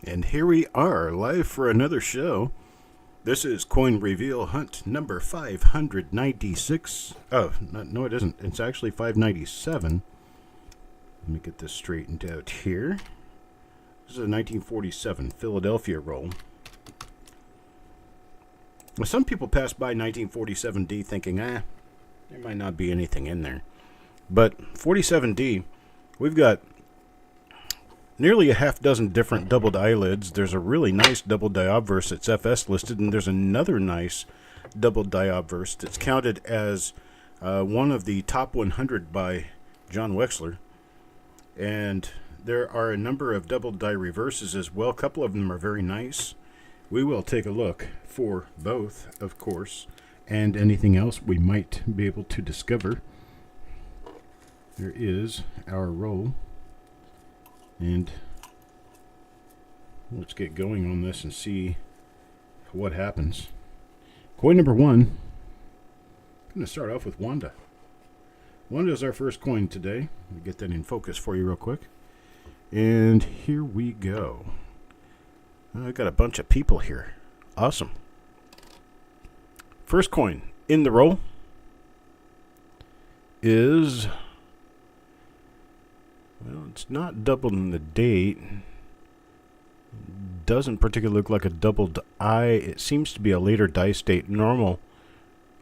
And here we are, live for another show. This is Coin Reveal Hunt number 596. Oh, no, it isn't. It's actually 597. Let me get this straightened out here. This is a 1947 Philadelphia roll. Well, some people pass by 1947D thinking, there might not be anything in there. But 47D, we've got nearly a half dozen different doubled eyelids. There's a really nice double die obverse that's FS listed, and there's another nice double die obverse that's counted as one of the top 100 by John Wexler. And there are a number of double die reverses as well. A couple of them are very nice. We will take a look for both, of course, and anything else we might be able to discover. There is our roll. And let's get going on this and see what happens. Coin number one. I'm going to start off with Wanda. Wanda is our first coin today. Let me get that in focus for you real quick. And here we go. I got a bunch of people here. Awesome. First coin in the roll is... well, it's not doubled in the date. Doesn't particularly look like a doubled eye. It seems to be a later die state normal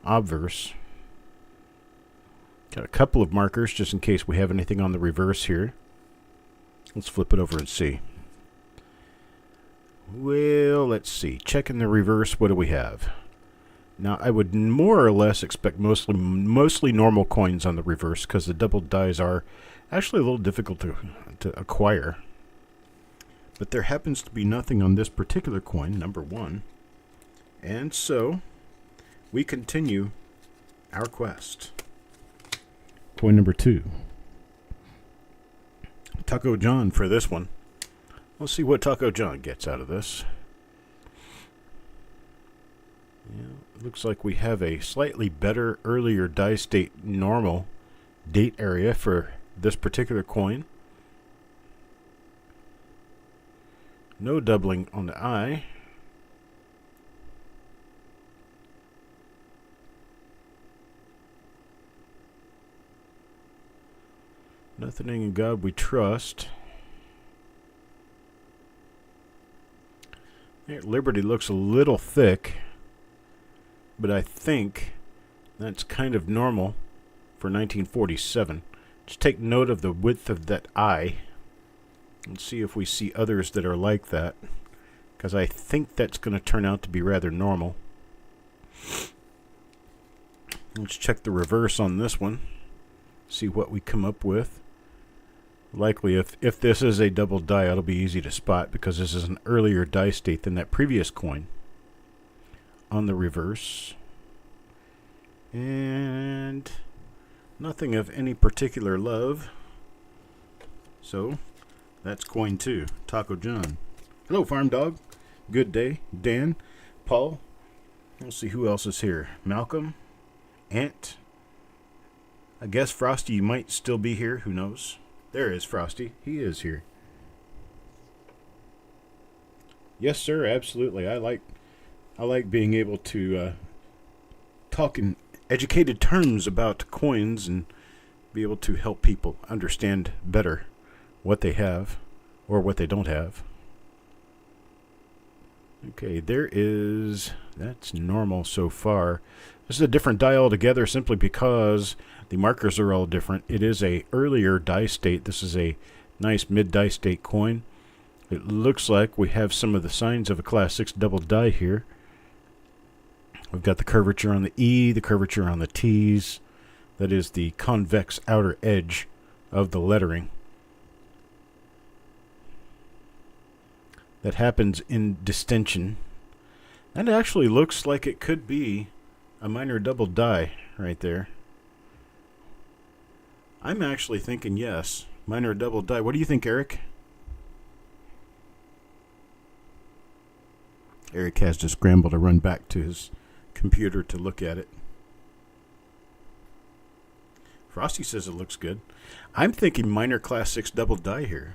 obverse. Got a couple of markers just in case we have anything on the reverse here. Let's flip it over and see. Well, let's see. Checking the reverse, what do we have? Now, I would more or less expect mostly normal coins on the reverse because the doubled dies are actually a little difficult to acquire. But there happens to be nothing on this particular coin, number one. And so, we continue our quest. Coin number two. Taco John for this one. Let's see what Taco John gets out of this. Yeah, it looks like we have a slightly better, earlier die state normal date area for this particular coin. No doubling on the eye. Nothing in God we trust. Liberty looks a little thick, but I think that's kind of normal for 1947. Just take note of the width of that eye and see if we see others that are like that, because I think that's going to turn out to be rather normal. Let's check the reverse on this one, see what we come up with. Likely, if this is a double die, it'll be easy to spot because this is an earlier die state than that previous coin on the reverse. And nothing of any particular love. So, that's coin two. Taco John. Hello, Farm Dog. Good day. Dan. Paul. Let's see who else is here. Malcolm. Ant. I guess Frosty, you might still be here. Who knows? There is Frosty. He is here. Yes, sir. Absolutely. I like being able to talk in educated terms about coins and be able to help people understand better what they have or what they don't have. Okay, that's normal so far. This is a different die altogether simply because the markers are all different. It is a earlier die state. This is a nice mid die state coin. It looks like we have some of the signs of a class 6 double die here. We've got the curvature on the E, the curvature on the T's. That is the convex outer edge of the lettering. That happens in distension. That actually looks like it could be a minor double die right there. I'm actually thinking yes, minor double die. What do you think, Eric? Eric has to scramble to run back to his computer to look at it. Frosty says it looks good. I'm thinking minor class 6 double die here.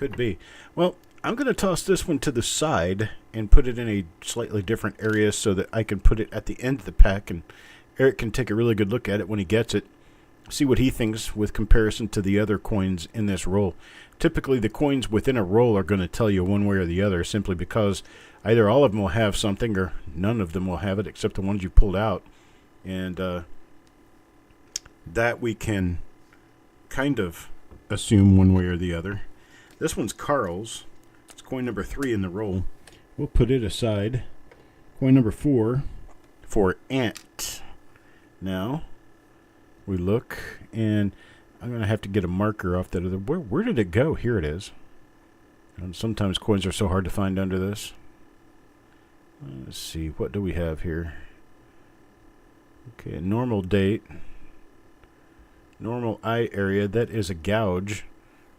Could be. Well, I'm going to toss this one to the side and put it in a slightly different area so that I can put it at the end of the pack, and Eric can take a really good look at it when he gets it. See what he thinks with comparison to the other coins in this roll. Typically, the coins within a roll are going to tell you one way or the other, simply because either all of them will have something or none of them will have it except the ones you pulled out. And that we can kind of assume one way or the other. This one's Carl's. It's coin number 3 in the roll. We'll put it aside. Coin number 4 for Ant. Now, we look, and I'm going to have to get a marker off that other. Where did it go? Here it is. And sometimes coins are so hard to find under this. Let's see. What do we have here? Okay, normal date. Normal eye area. That is a gouge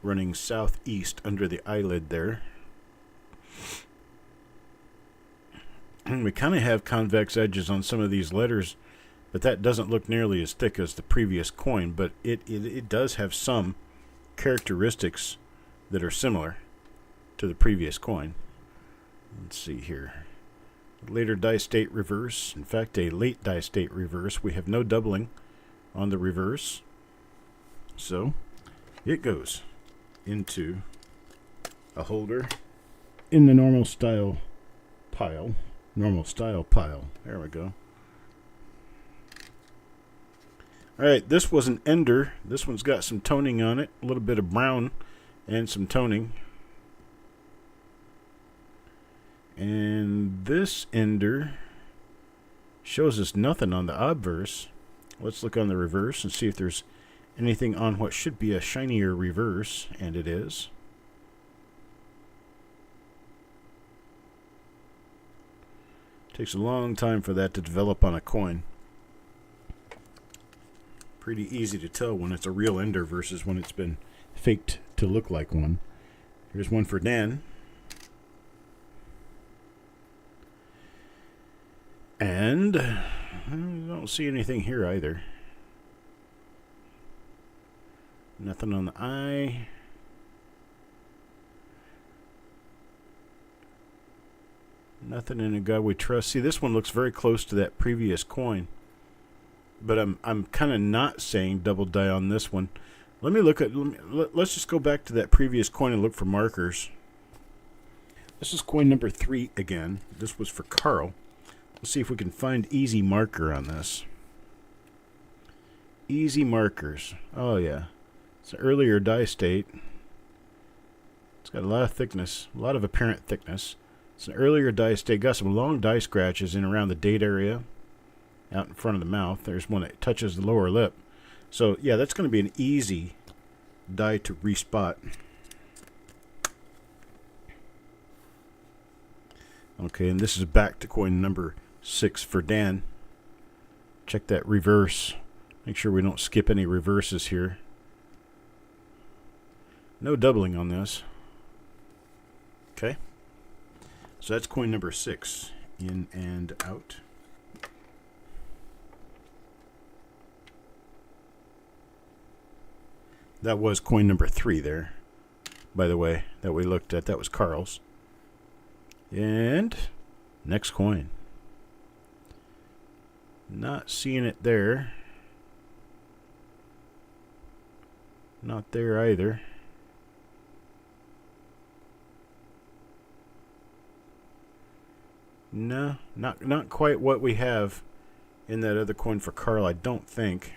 running southeast under the eyelid there. And we kind of have convex edges on some of these letters, but that doesn't look nearly as thick as the previous coin, but it does have some characteristics that are similar to the previous coin. Let's see here. Later die state reverse. In fact, a late die state reverse. We have no doubling on the reverse. So it goes into a holder in the normal style pile. Normal style pile. There we go. Alright, this was an ender. This one's got some toning on it. A little bit of brown and some toning. And this ender shows us nothing on the obverse. Let's look on the reverse and see if there's anything on what should be a shinier reverse, and it is. Takes a long time for that to develop on a coin. Pretty easy to tell when it's a real ender versus when it's been faked to look like one. Here's one for Dan. And I don't see anything here either. Nothing on the eye. Nothing in A God We Trust. See, this one looks very close to that previous coin. But I'm kind of not saying double die on this one. Let's just go back to that previous coin and look for markers. This is coin number 3 again. This was for Carl. Let's see if we can find easy marker on this. Easy markers. Oh yeah. It's an earlier die state. It's got a lot of thickness, a lot of apparent thickness. It's an earlier die state. Got some long die scratches in around the date area, out in front of the mouth. There's one that touches the lower lip. So yeah, that's going to be an easy die to respot. Okay, and this is back to coin number 6 for Dan. Check that reverse. Make sure we don't skip any reverses here. No doubling on this. Okay. So that's coin number 6. In and out. That was coin number 3 there, by the way, that we looked at. That was Carl's. And next coin. Not seeing it there. Not there either. No, not quite what we have in that other coin for Carl, I don't think.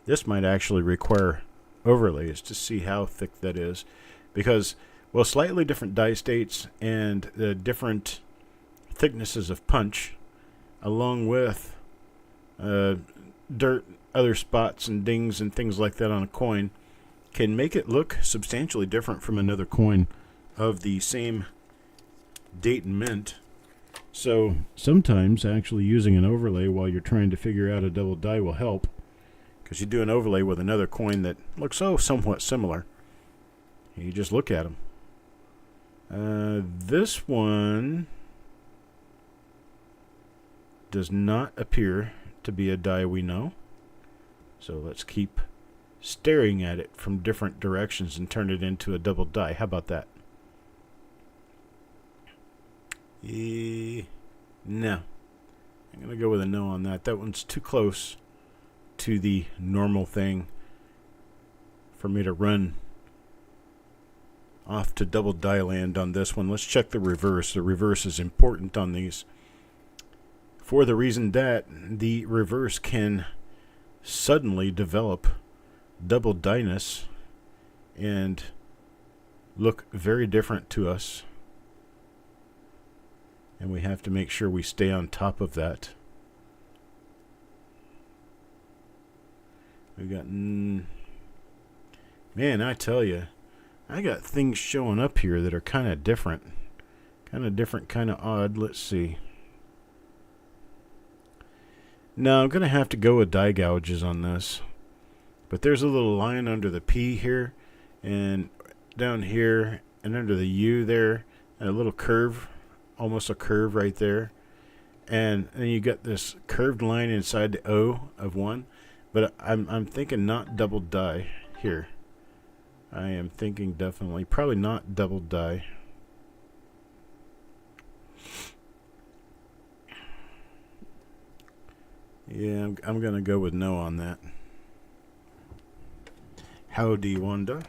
This might actually require overlays to see how thick that is, because, well, slightly different die states and the different thicknesses of punch, along with dirt, other spots and dings and things like that on a coin, can make it look substantially different from another coin of the same date and mint. So sometimes actually using an overlay while you're trying to figure out a double die will help, because you do an overlay with another coin that looks somewhat similar. You just look at them. This one does not appear to be a die we know. So let's keep staring at it from different directions and turn it into a double die. How about that? No. I'm going to go with a no on that. That one's too close to the normal thing for me to run off to double die land on this one. Let's check the reverse. The reverse is important on these for the reason that the reverse can suddenly develop double die-ness and look very different to us. And we have to make sure we stay on top of that. We got... man, I tell you, I got things showing up here that are kind of different. Kind of odd. Let's see. No, I'm going to have to go with die gouges on this. But there's a little line under the P here, and down here, and under the U there, and a little curve, almost a curve right there. And then you got this curved line inside the O of 1. But I'm thinking not double die here. I am thinking definitely, probably not double die. Yeah, I'm going to go with no on that. Howdy, Wanda.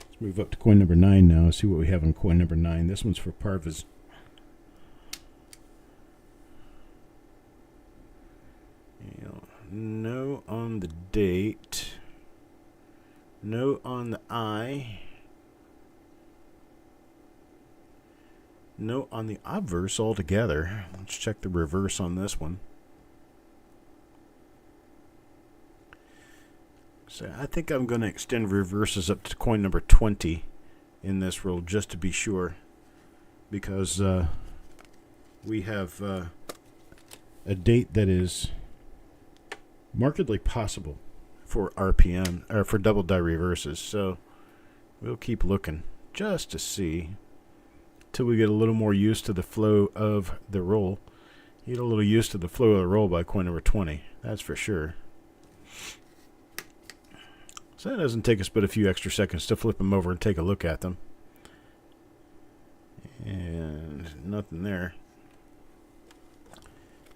Let's move up to coin number 9 now. See what we have on coin number 9. This one's for Parvas. No on the date. No on the I. No on the obverse altogether. Let's check the reverse on this one. So I think I'm going to extend reverses up to coin number 20 in this roll just to be sure. Because we have a date that is markedly possible for RPM, or for double die reverses. So we'll keep looking just to see till we get a little more used to the flow of the roll. Get a little used to the flow of the roll by coin number 20. That's for sure. So that doesn't take us but a few extra seconds to flip them over and take a look at them. And nothing there.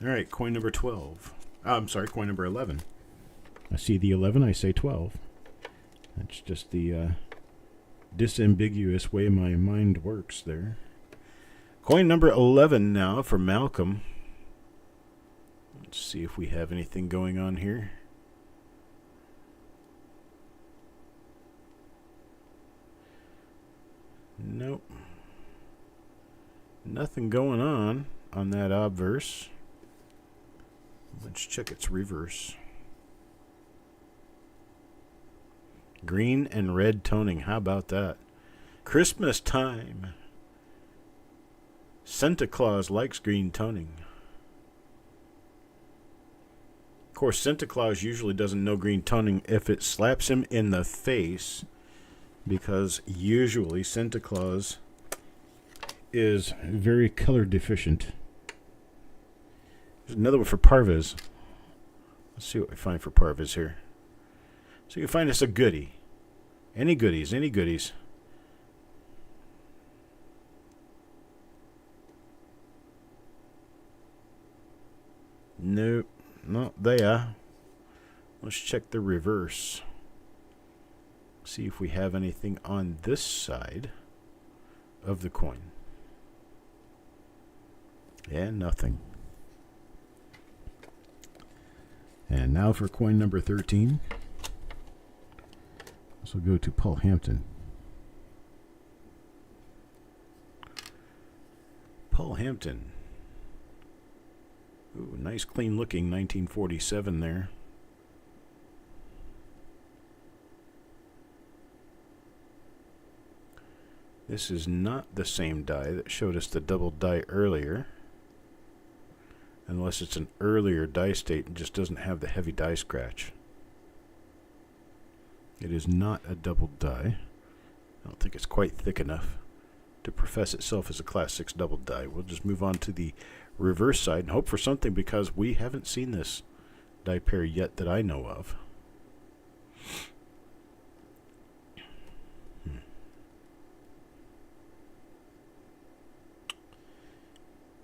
All right, coin number 12. I'm sorry, coin number 11. I see the 11, I say 12. That's just the disambiguous way my mind works there. Coin number 11 now for Malcolm. Let's see if we have anything going on here. Nope. Nothing going on that obverse. Let's check its reverse. Green and red toning. How about that? Christmas time. Santa Claus likes green toning. Of course, Santa Claus usually doesn't know green toning if it slaps him in the face, because usually Santa Claus is very color deficient. There's another one for Parvas. Let's see what we find for Parvas here. So you can find us a goodie. Any goodies, any goodies. Nope, not there. Let's check the reverse. See if we have anything on this side of the coin. And nothing. And now for coin number 13. This will go to Paul Hampton. Paul Hampton. Ooh, nice clean looking 1947 there. This is not the same die that showed us the double die earlier. Unless it's an earlier die state and just doesn't have the heavy die scratch. It is not a double die. I don't think it's quite thick enough to profess itself as a Class 6 double die. We'll just move on to the reverse side and hope for something, because we haven't seen this die pair yet that I know of.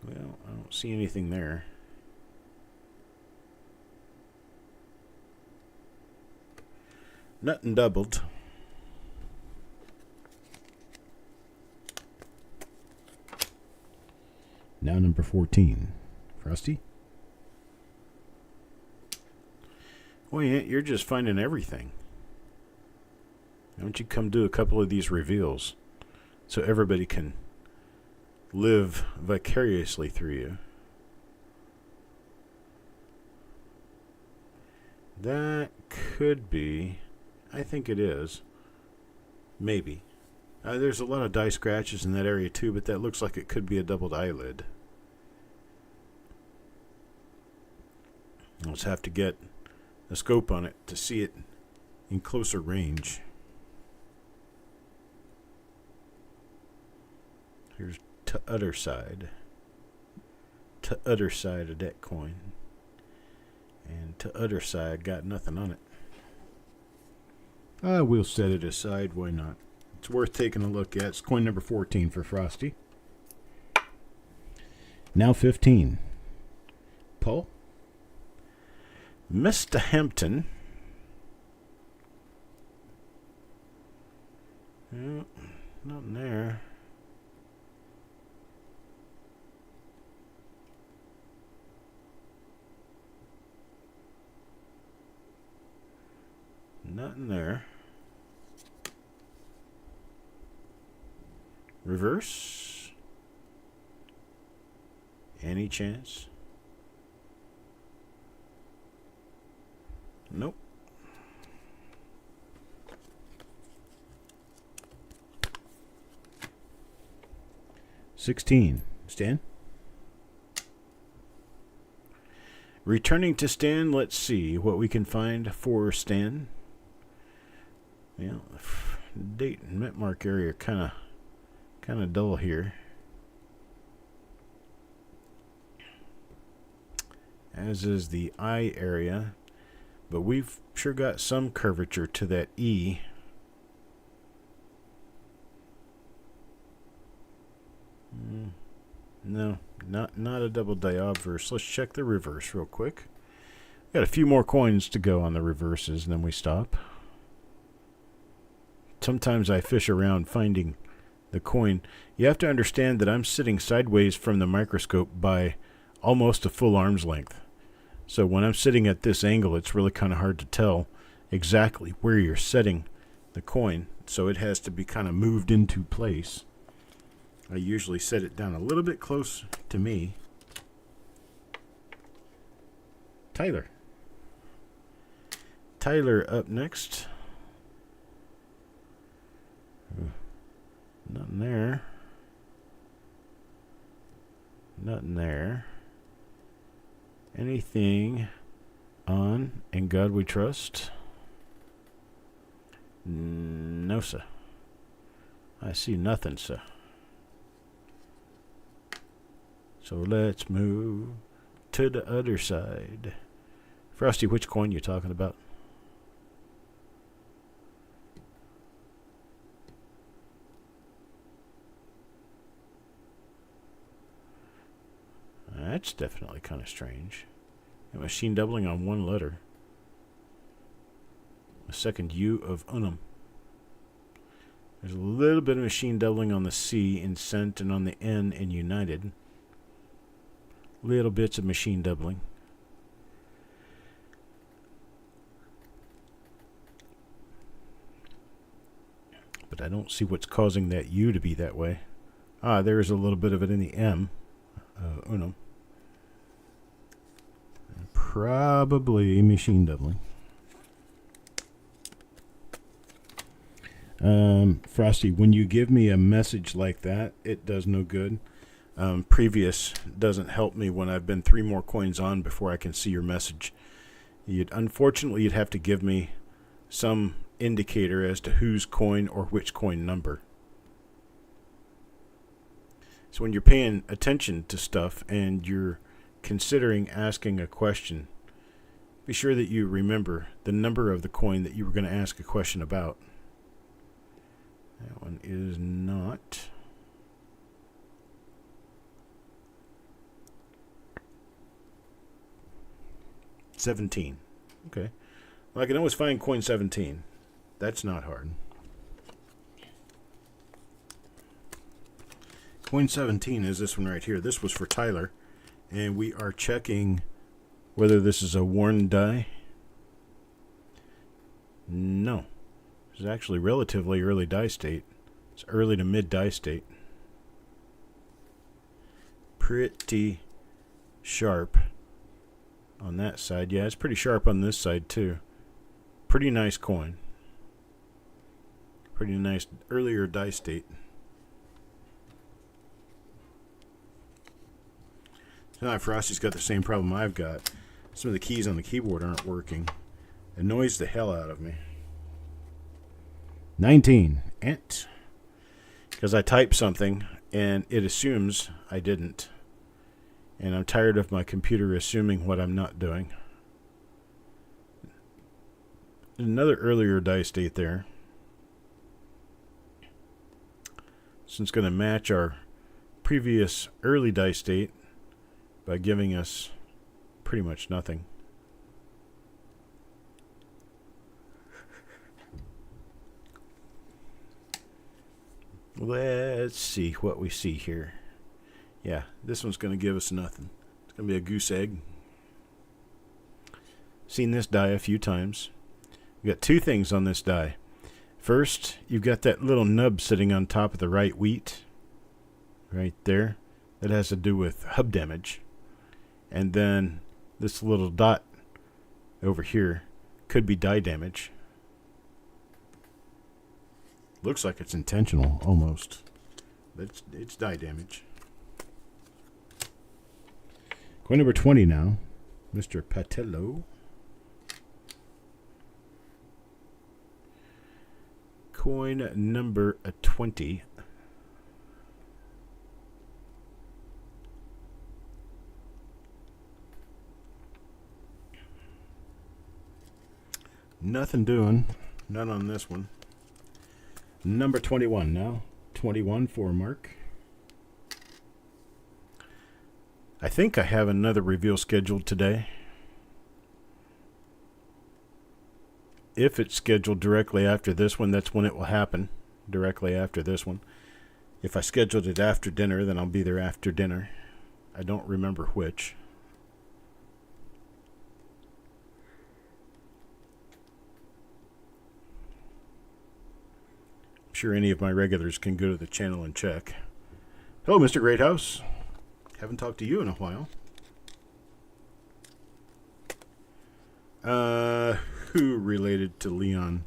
Well, I don't see anything there. Nothing doubled. Now number 14. Frosty? Well, yeah, you're just finding everything. Why don't you come do a couple of these reveals so everybody can live vicariously through you? That could be. I think it is. Maybe. There's a lot of die scratches in that area too, but that looks like it could be a doubled eyelid. I'll just have to get a scope on it to see it in closer range. Here's to other side. To other side of that coin. And to other side got nothing on it. We'll set it aside, why not? It's worth taking a look at. It's coin number 14 for Frosty. Now 15. Paul? Mr. Hampton. Oh, nothing there. Nothing there. Reverse. Any chance? Nope. $16. Stan? Returning to Stan, let's see what we can find for Stan. Yeah, date and mint mark area kind of dull here. As is the eye area, but we've sure got some curvature to that E. No, not a double die obverse. Let's check the reverse real quick. Got a few more coins to go on the reverses, and then we stop. Sometimes I fish around finding the coin. You have to understand that I'm sitting sideways from the microscope by almost a full arm's length. So when I'm sitting at this angle, it's really kind of hard to tell exactly where you're setting the coin. So it has to be kind of moved into place. I usually set it down a little bit close to me. Tyler. Tyler up next. Nothing there. Nothing there. Anything on In God We Trust? No, sir. I see nothing, sir. So let's move to the other side. Frosty, which coin you talking about? That's definitely kind of strange. A machine doubling on one letter. A second U of unum. There's a little bit of machine doubling on the C in cent and on the N in united. Little bits of machine doubling. But I don't see what's causing that U to be that way. There's a little bit of it in the M. Unum. Probably machine doubling. Frosty, when you give me a message like that, it does no good. Previous doesn't help me when I've been 3 more coins on before I can see your message. Unfortunately, you'd have to give me some indicator as to whose coin or which coin number. So when you're paying attention to stuff and you're considering asking a question, be sure that you remember the number of the coin that you were going to ask a question about. That one is not. $17. Okay. Well, I can always find coin 17. That's not hard. Coin 17 is this one right here. This was for Tyler. And we are checking whether this is a worn die. No. It's actually relatively early die state. It's early to mid die state. Pretty sharp on that side. Yeah, it's pretty sharp on this side too. Pretty nice coin. Pretty nice earlier die state. Now Frosty's got the same problem I've got. Some of the keys on the keyboard aren't working. It annoys the hell out of me. 19. Ent. Because I type something and it assumes I didn't. And I'm tired of my computer assuming what I'm not doing. Another earlier die state there. So it's going to match our previous early die state by giving us pretty much nothing. Let's see what we see here. Yeah, this one's going to give us nothing. It's going to be a goose egg. Seen this die a few times. We've got two things on this die. First, you've got that little nub sitting on top of the right wheat. Right there. That has to do with hub damage. And then this little dot over here could be die damage. Looks like it's intentional, almost. But it's die damage. Coin number 20 now. Mr. Patello. Coin number 20. Nothing doing. None on this one. Number 21 now. 21 for Mark. I think I have another reveal scheduled today. If it's scheduled directly after this one, that's when it will happen. Directly after this one. If I scheduled it after dinner, then I'll be there after dinner. I don't remember which. I'm sure any of my regulars can go to the channel and check. Hello, Mr. Greathouse. Haven't talked to you in a while. Who related to Leon?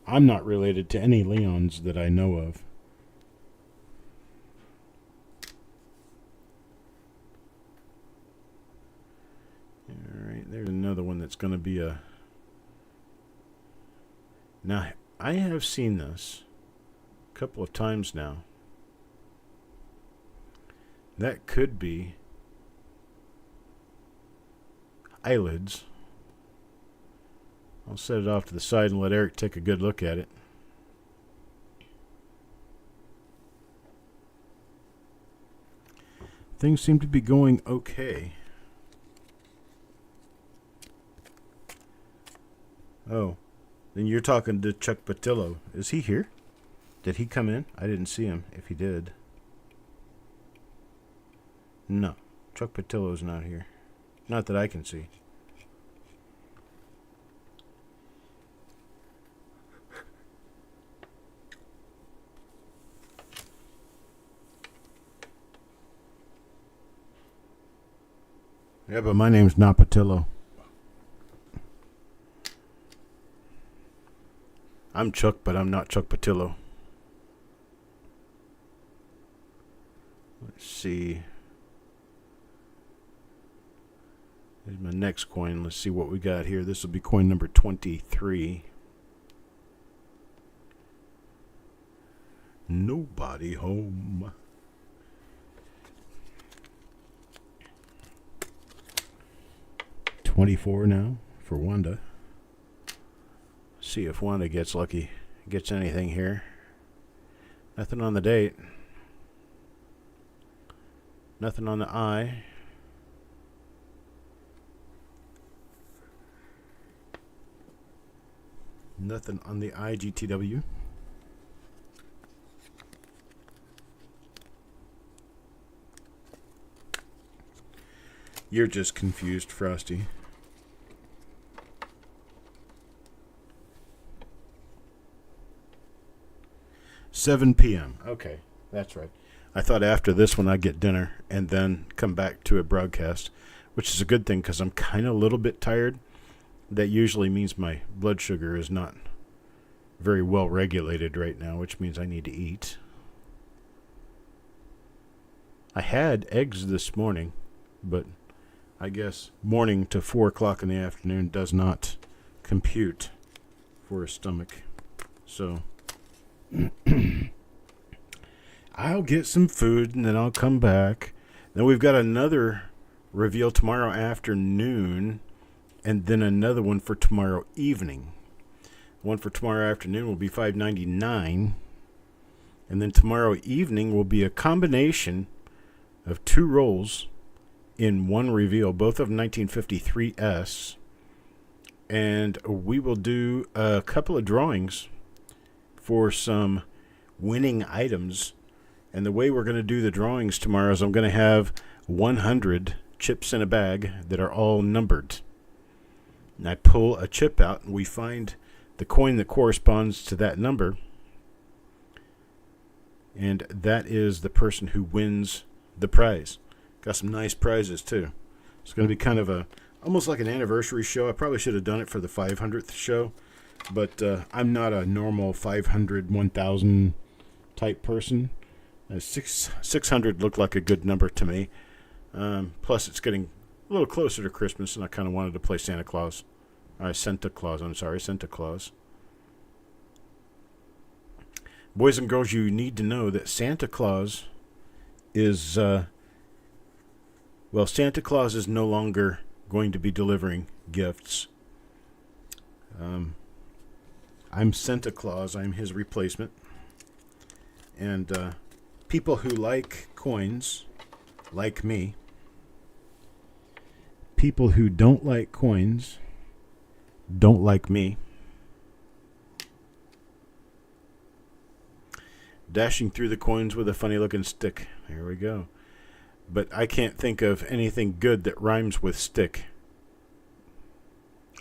I'm not related to any Leons that I know of. Alright, there's another one that's going to be a... Now, I have seen this a couple of times now. That could be eyelids. I'll set it off to the side and let Eric take a good look at it. Things seem to be going okay. Oh, then you're talking to Chuck Patillo. Is he here? Did he come in? I didn't see him, if he did. No, Chuck Patillo's not here. Not that I can see. Yeah, but my name's not Patillo. I'm Chuck, but I'm not Chuck Patillo. Let's see. Here's my next coin. Let's see what we got here. This will be coin number 23. Nobody home. $24 now for Wanda. See if Wanda gets lucky, gets anything here. Nothing on the date. Nothing on the I. Nothing on the IGTW. You're just confused, Frosty. $7 p.m. Okay, that's right. I thought after this one I'd get dinner and then come back to a broadcast, which is a good thing because I'm kind of a little bit tired. That usually means my blood sugar is not very well regulated right now, which means I need to eat. I had eggs this morning, but I guess morning to 4 o'clock in the afternoon does not compute for a stomach. So I'll get some food and then I'll come back. Then we've got another reveal tomorrow afternoon and then another one for tomorrow evening. One for tomorrow afternoon will be $5.99. And then tomorrow evening will be a combination of 2 rolls in one reveal, both of 1953S. And we will do a couple of drawings for some winning items. And the way we're going to do the drawings tomorrow is I'm going to have 100 chips in a bag that are all numbered. And I pull a chip out and we find the coin that corresponds to that number. And that is the person who wins the prize. Got some nice prizes too. It's going to be kind of almost like an anniversary show. I probably should have done it for the 500th show, but I'm not a normal 500, 1,000 type person. 600 looked like a good number to me. Plus, it's getting a little closer to Christmas, and I kind of wanted to play Santa Claus. Santa Claus. Boys and girls, you need to know that Santa Claus is... Santa Claus is no longer going to be delivering gifts. I'm Santa Claus. I'm his replacement. And people who like coins, like me. People who don't like coins, don't like me. Dashing through the coins with a funny-looking stick. Here we go. But I can't think of anything good that rhymes with stick.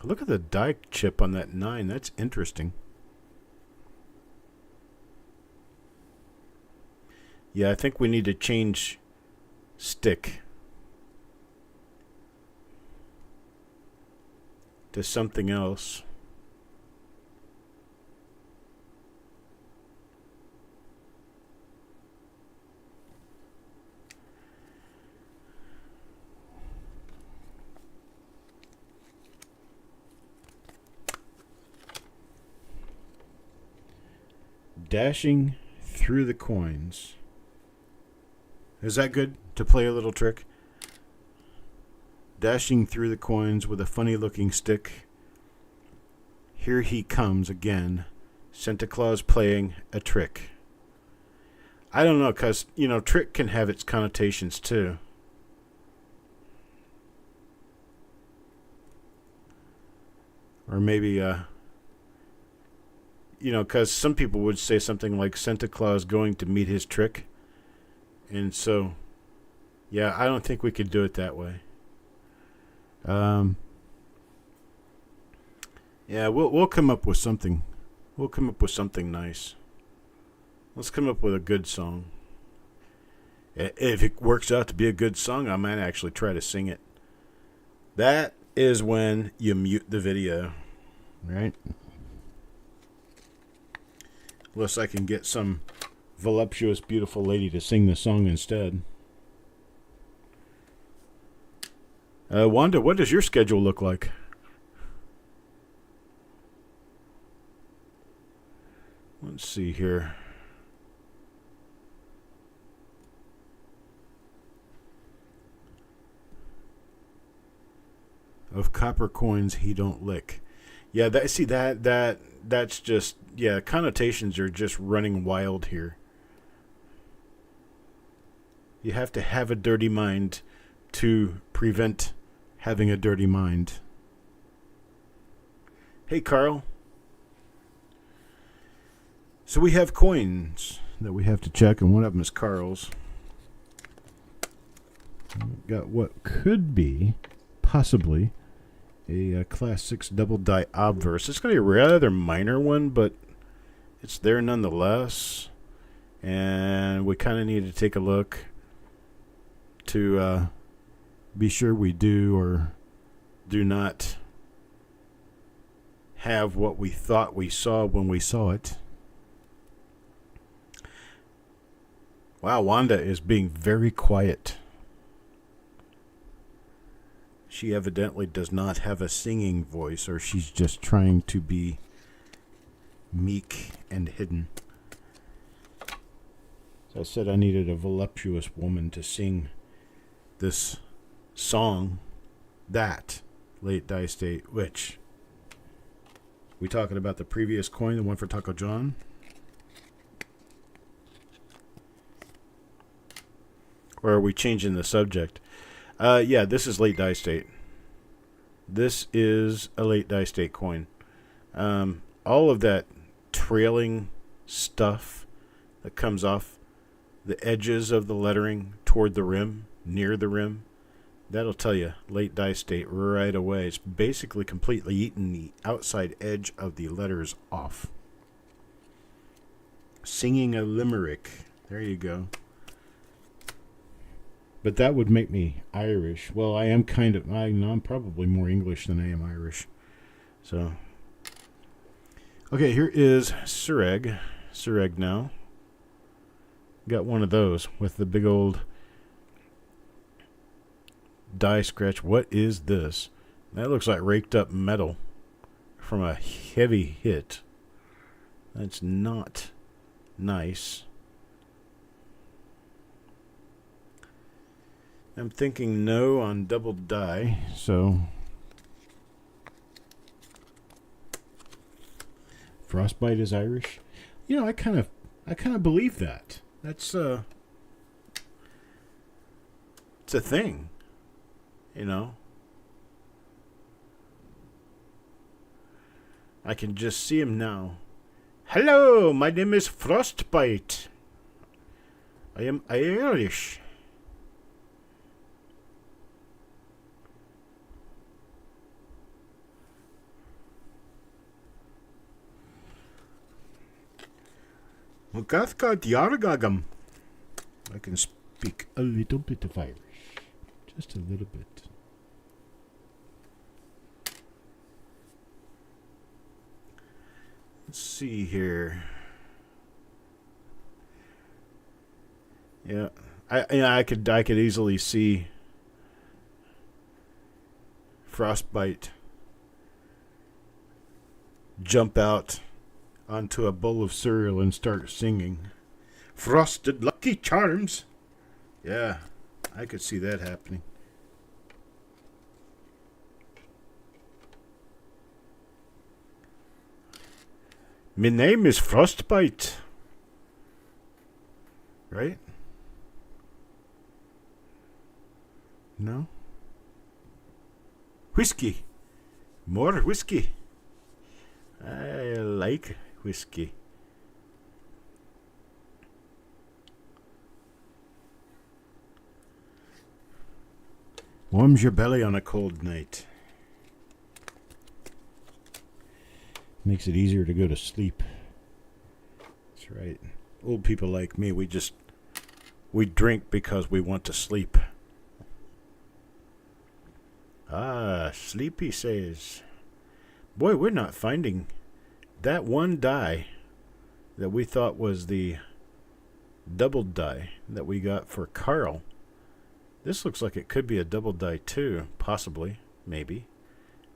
Look at the die chip on that 9. That's interesting. Yeah, I think we need to change stick to something else. Dashing through the coins. Is that good to play a little trick? Dashing through the coins with a funny-looking stick. Here he comes again. Santa Claus playing a trick. I don't know, because, trick can have its connotations, too. Or maybe, because some people would say something like Santa Claus going to meet his trick. And so, yeah, I don't think we could do it that way. Yeah, we'll come up with something. We'll come up with something nice. Let's come up with a good song. If it works out to be a good song, I might actually try to sing it. That is when you mute the video, right? Unless I can get some voluptuous, beautiful lady to sing the song instead. Wanda, what does your schedule look like? Let's see here. of copper coins he don't lick. Yeah, that's just, yeah, connotations are just running wild here. You have to have a dirty mind to prevent having a dirty mind. Hey, Carl. So we have coins that we have to check, and one of them is Carl's. We've got what could be, possibly, a Class 6 double die obverse. It's going to be a rather minor one, but it's there nonetheless. And we kind of need to take a look to be sure we do or do not have what we thought we saw when we saw it. Wow, Wanda is being very quiet. She evidently does not have a singing voice, or she's just trying to be meek and hidden. So I said I needed a voluptuous woman to sing this song, that late die state, which we talking about the previous coin, the one for Taco John? Or are we changing the subject? Yeah, this is late die state. This is a late die state coin. All of that trailing stuff that comes off the edges of the lettering toward the rim, near the rim, that'll tell you late die state right away. It's basically completely eaten the outside edge of the letters off. Singing a limerick. There you go. But that would make me Irish. Well, I am kind of, I'm probably more English than I am Irish. So, okay, here is Sureg. Sureg now. Got one of those with the big old die scratch. What is this? That looks like raked up metal from a heavy hit. That's not nice. I'm thinking no on double die, so Frostbite is Irish. You know, I kind of believe that. That's it's a thing, you know. I can just see him now. Hello, my name is Frostbite. I am Irish. I can speak a little bit of Irish. Just a little bit. Let's see here. Yeah, I could easily see Frostbite jump out onto a bowl of cereal and start singing Frosted Lucky Charms. Yeah, I could see that happening. My name is Frostbite. Right? No? Whiskey. More whiskey. I like whiskey. Warms your belly on a cold night. Makes it easier to go to sleep. That's right. Old people like me, we drink because we want to sleep. Ah, Sleepy says, boy, we're not finding that one die that we thought was the double die that we got for Carl. This looks like it could be a double die too, possibly, maybe.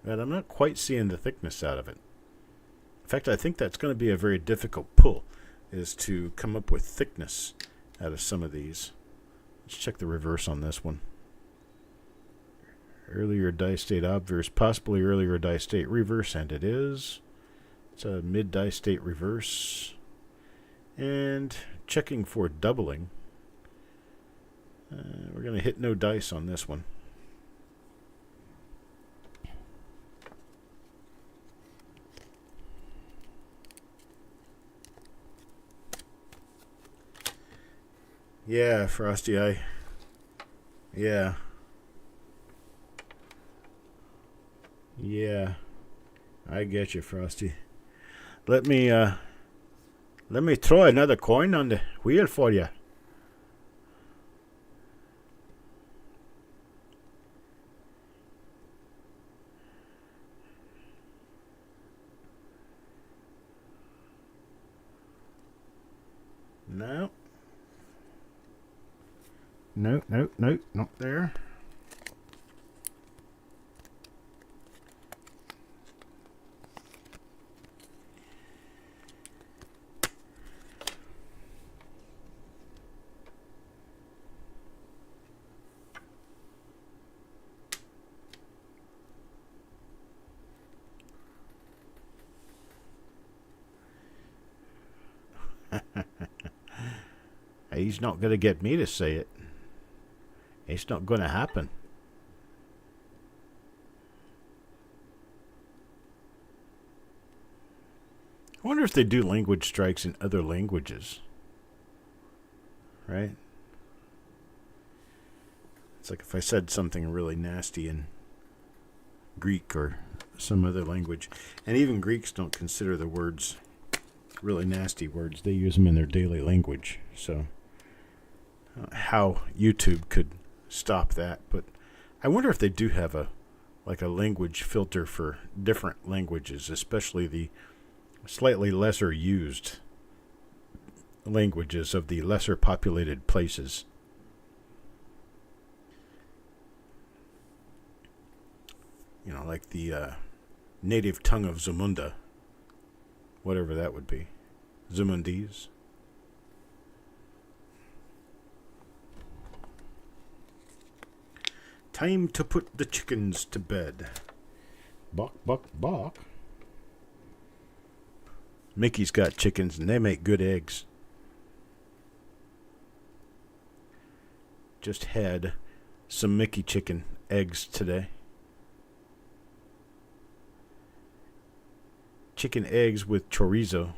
But I'm not quite seeing the thickness out of it. In fact, I think that's going to be a very difficult pull, is to come up with thickness out of some of these. Let's check the reverse on this one. Earlier die state obverse, possibly earlier die state reverse, and it is. It's a mid die state reverse. And checking for doubling. We're going to hit no dice on this one. Yeah, Frosty, yeah. Yeah. I get you, Frosty. Let me throw another coin on the wheel for you. No. No, not there. He's not going to get me to say it. It's not going to happen. I wonder if they do language strikes in other languages. Right? It's like if I said something really nasty in Greek or some other language. And even Greeks don't consider the words really nasty words. They use them in their daily language. So how YouTube could stop that. But I wonder if they do have a language filter for different languages, especially the slightly lesser used languages of the lesser populated places. You know, like the native tongue of Zamunda, whatever that would be. Zamundese. Time to put the chickens to bed. Bok, bok, bok. Mickey's got chickens and they make good eggs. Just had some Mickey chicken eggs today. Chicken eggs with chorizo.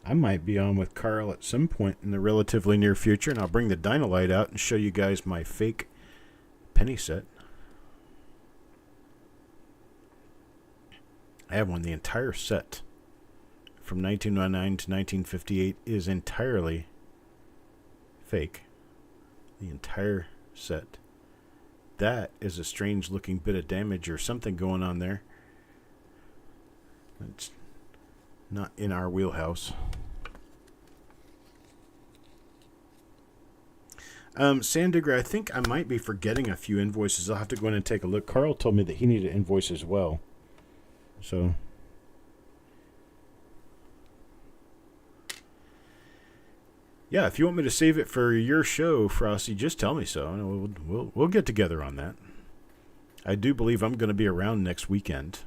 I might be on with Carl at some point in the relatively near future, and I'll bring the Dynalite out and show you guys my fake penny set. I have one. The entire set from 1909 to 1958 is entirely fake. The entire set. That is a strange looking bit of damage or something going on there. It's not in our wheelhouse. Sandigger, I think I might be forgetting a few invoices. I'll have to go in and take a look. Carl told me that he needed an invoice as well. So, yeah, if you want me to save it for your show, Frosty, just tell me so. We'll get together on that. I do believe I'm going to be around next weekend.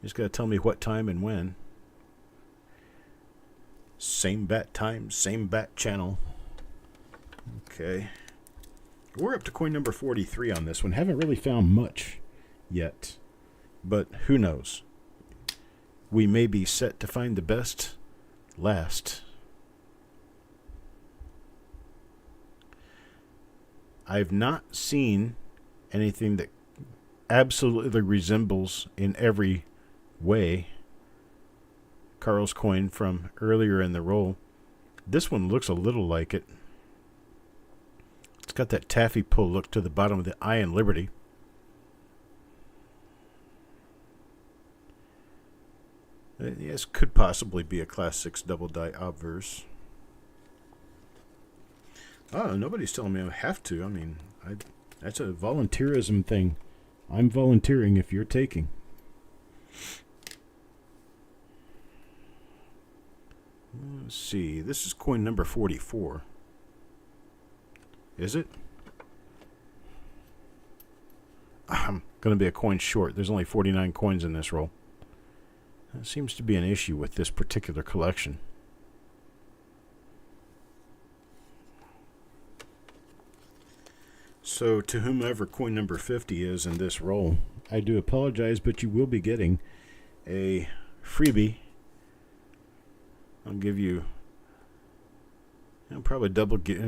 You just got to tell me what time and when. Same bat time, same bat channel. Okay. We're up to coin number 43 on this one. Haven't really found much yet. But who knows? We may be set to find the best last. I've not seen anything that absolutely resembles in every way Carl's coin from earlier in the roll. This one looks a little like it. It's got that taffy pull look to the bottom of the eye in Liberty. Yes, could possibly be a Class 6 double die obverse. Oh, nobody's telling me I have to. I mean, That's a volunteerism thing. I'm volunteering if you're taking. Let's see. This is coin number 44. Is it? I'm going to be a coin short. There's only 49 coins in this roll. That seems to be an issue with this particular collection. So to whomever coin number 50 is in this roll, I do apologize, but you will be getting a freebie. I'll probably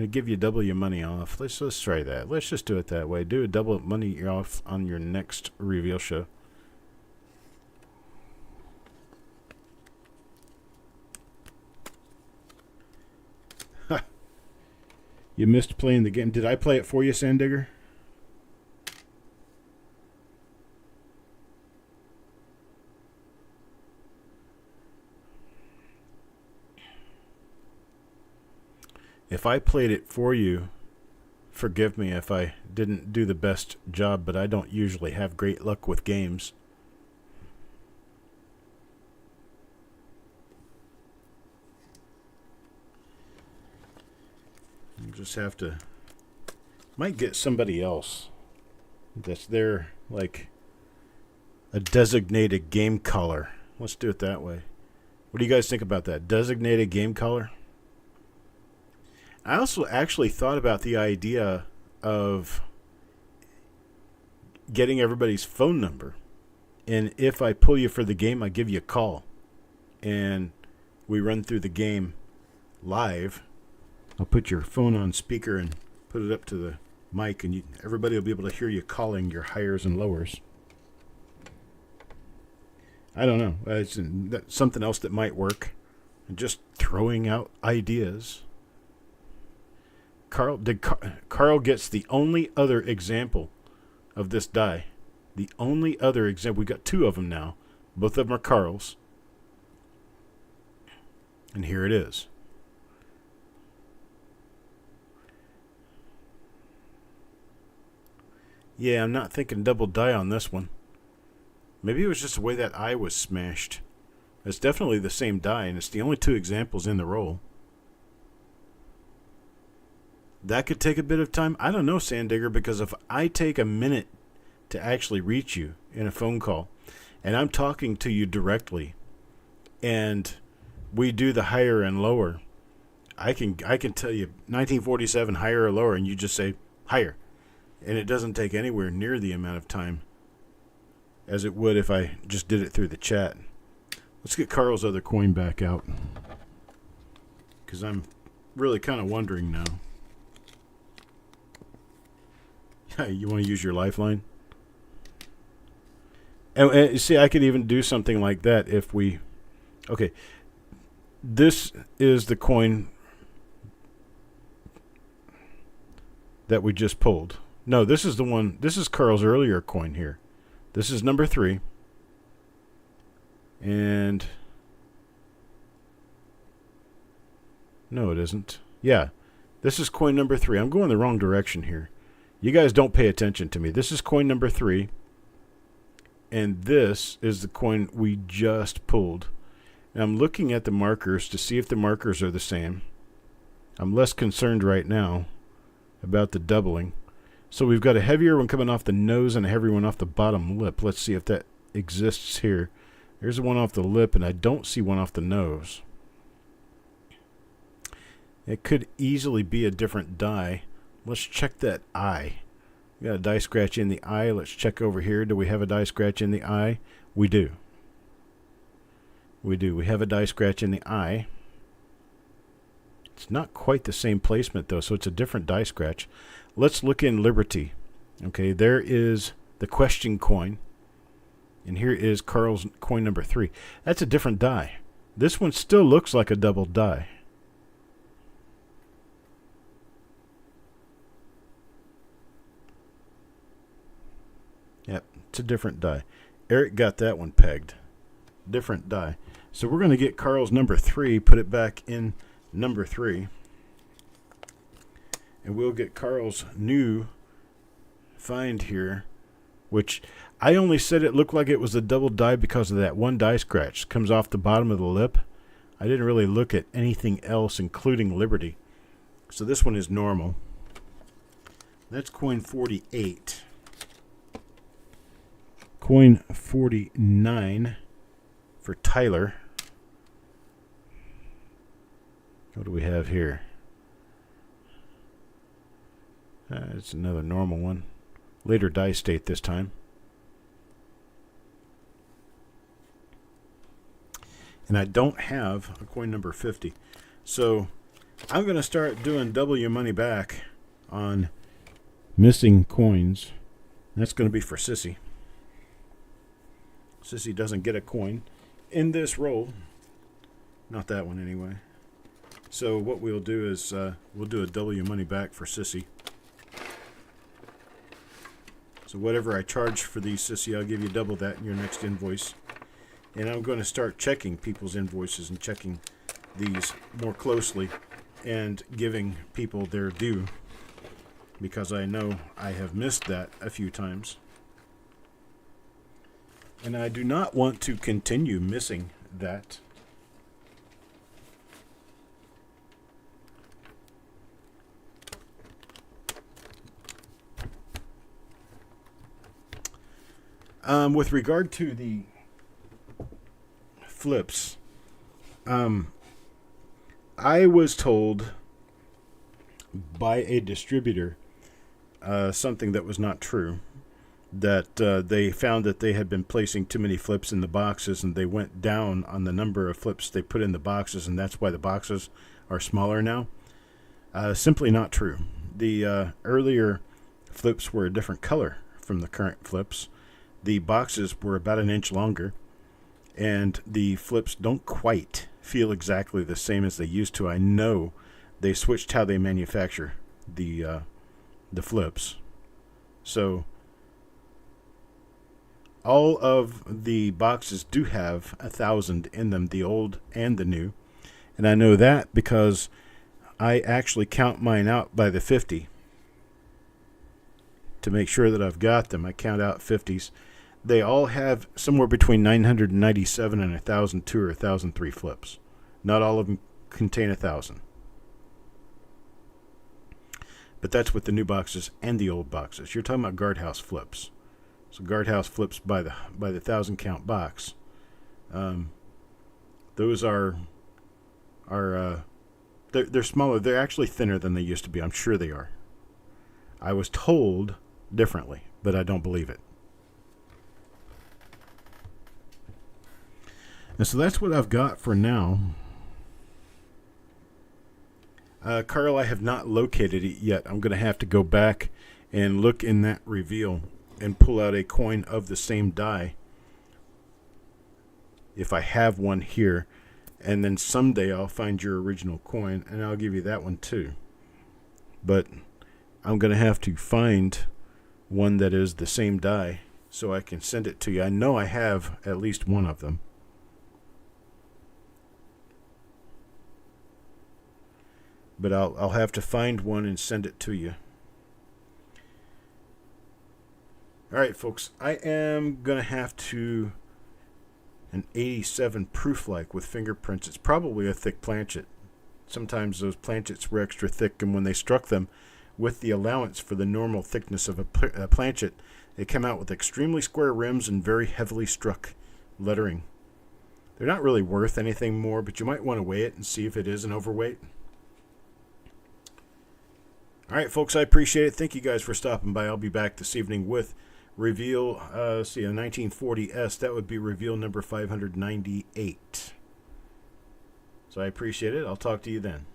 give you double your money off. Let's try that. Let's just do it that way. Do a double money off on your next reveal show. You missed playing the game. Did I play it for you, Sandigger? If I played it for you, forgive me if I didn't do the best job, but I don't usually have great luck with games. You just have to... Might get somebody else that's there, like a designated game caller. Let's do it that way. What do you guys think about that? Designated game caller? I also actually thought about the idea of getting everybody's phone number. And if I pull you for the game, I give you a call. And we run through the game live. I'll put your phone on speaker and put it up to the mic, and everybody will be able to hear you calling your higher and lowers. I don't know. That's something else that might work. And just throwing out ideas. Carl gets the only other example of this die. The only other example. We got two of them now. Both of them are Carl's. And here it is. Yeah, I'm not thinking double die on this one. Maybe it was just the way that eye was smashed. It's definitely the same die, and it's the only two examples in the roll. That could take a bit of time. I don't know, Sandigger, because if I take a minute to actually reach you in a phone call, and I'm talking to you directly, and we do the higher and lower, I can tell you 1947 higher or lower, and you just say higher. And it doesn't take anywhere near the amount of time as it would if I just did it through the chat. Let's get Carl's other coin back out, because I'm really kind of wondering now. Yeah, you want to use your lifeline? And see, I could even do something like that if we... Okay, this is the coin that we just pulled. No, this is the one. This is Carl's earlier coin here. This is number 3. And... No, it isn't. Yeah, this is coin number 3. I'm going the wrong direction here. You guys don't pay attention to me. This is coin number 3. And this is the coin we just pulled. And I'm looking at the markers to see if the markers are the same. I'm less concerned right now about the doubling. So we've got a heavier one coming off the nose and a heavier one off the bottom lip. Let's see if that exists here. There's one off the lip, and I don't see one off the nose. It could easily be a different die. Let's check that eye. We got a die scratch in the eye. Let's check over here. Do we have a die scratch in the eye? We do. We do. We have a die scratch in the eye. It's not quite the same placement, though, so it's a different die scratch. Let's look in Liberty. Okay, there is the question coin. And here is Carl's coin number 3. That's a different die. This one still looks like a double die. Yep, it's a different die. Eric got that one pegged. Different die. So we're going to get Carl's number 3, put it back in number 3. And we'll get Carl's new find here, which I only said it looked like it was a double die because of that one die scratch. Comes off the bottom of the lip. I didn't really look at anything else, including Liberty. So this one is normal. That's coin 48. Coin 49 for Tyler. What do we have here? It's another normal one. Later die state this time. And I don't have a coin number 50. So I'm going to start doing double your money back on missing coins. That's going to be for Sissy. Sissy doesn't get a coin in this roll. Not that one anyway. So what we'll do is we'll do a double your money back for Sissy. So whatever I charge for these, Sissy, I'll give you double that in your next invoice. And I'm going to start checking people's invoices and checking these more closely and giving people their due, because I know I have missed that a few times. And I do not want to continue missing that. With regard to the flips, I was told by a distributor something that was not true, that they found that they had been placing too many flips in the boxes, and they went down on the number of flips they put in the boxes, and that's why the boxes are smaller now. Simply not true. The earlier flips were a different color from the current flips. The boxes were about an inch longer, and the flips don't quite feel exactly the same as they used to. I know they switched how they manufacture the flips. So all of the boxes do have 1,000 in them, the old and the new. And I know that because I actually count mine out by the 50 to make sure that I've got them. I count out 50s. They all have somewhere between 997 and 1,002 or 1,003 flips. Not all of them contain 1,000. But that's with the new boxes and the old boxes. You're talking about guardhouse flips. So guardhouse flips by the 1,000 count box. Those are they're smaller. They're actually thinner than they used to be. I'm sure they are. I was told differently, but I don't believe it. And so that's what I've got for now. Carl, I have not located it yet. I'm going to have to go back and look in that reveal and pull out a coin of the same die, if I have one here. And then someday I'll find your original coin, and I'll give you that one too. But I'm going to have to find one that is the same die so I can send it to you. I know I have at least one of them. But I'll have to find one and send it to you. All right, folks. I am going to have to an 87 proof-like with fingerprints. It's probably a thick planchet. Sometimes those planchets were extra thick, and when they struck them with the allowance for the normal thickness of a planchet, they came out with extremely square rims and very heavily struck lettering. They're not really worth anything more, but you might want to weigh it and see if it is an overweight. All right, folks, I appreciate it. Thank you guys for stopping by. I'll be back this evening with reveal, a 1940S. That would be reveal number 598. So I appreciate it. I'll talk to you then.